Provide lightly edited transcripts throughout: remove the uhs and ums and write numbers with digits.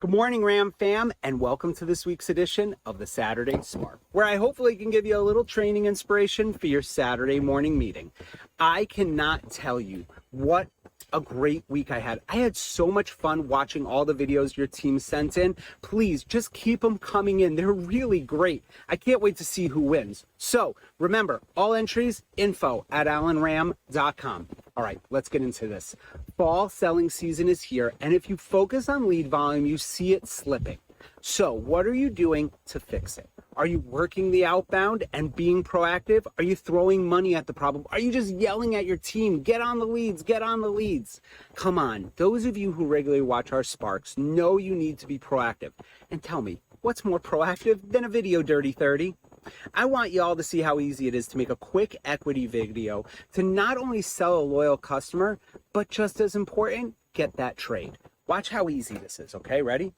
Good morning, Ram fam, and welcome to this week's edition of the Saturday Spark, where I hopefully can give you a little training inspiration for your Saturday morning meeting. I cannot tell you what a great week I had. I had so much fun watching all the videos your team sent in. Please just keep them coming in. They're really great. I can't wait to see who wins. So remember, all entries, info@allenram.com. All right, let's get into this. Fall selling season is here, and if you focus on lead volume, you see it slipping. So what are you doing to fix it? Are you working the outbound and being proactive? Are you throwing money at the problem? Are you just yelling at your team, get on the leads, get on the leads? Come on, those of you who regularly watch our Sparks know you need to be proactive. And tell me, what's more proactive than a video dirty 30? I want you all to see how easy it is to make a quick equity video to not only sell a loyal customer, but just as important, get that trade. Watch how easy this is, okay? Ready?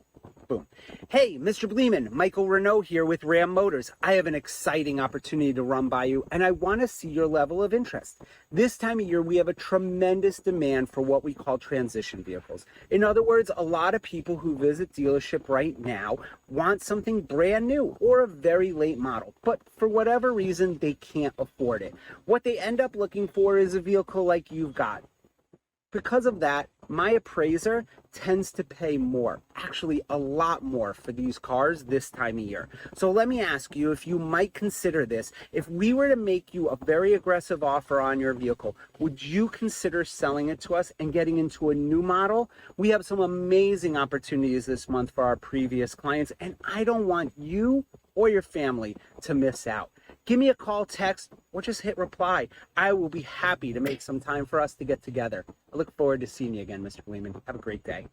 Boom. Hey, Mr. Bleeman, Michael Renault here with Ram Motors. I have an exciting opportunity to run by you, and I want to see your level of interest. This time of year, we have a tremendous demand for what we call transition vehicles. In other words, a lot of people who visit dealership right now want something brand new or a very late model, but for whatever reason, they can't afford it. What they end up looking for is a vehicle like you've got. Because of that, my appraiser tends to pay more, actually a lot more for these cars this time of year. So let me ask you if you might consider this. If we were to make you a very aggressive offer on your vehicle, would you consider selling it to us and getting into a new model? We have some amazing opportunities this month for our previous clients, and I don't want you or your family to miss out. Give me a call, text, or just hit reply. I will be happy to make some time for us to get together. I look forward to seeing you again, Mr. Bleeman. Have a great day.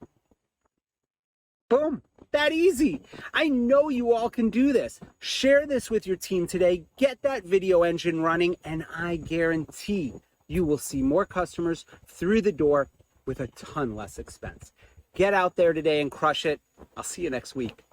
Boom, that easy. I know you all can do this. Share this with your team today. Get that video engine running, and I guarantee you will see more customers through the door with a ton less expense. Get out there today and crush it. I'll see you next week.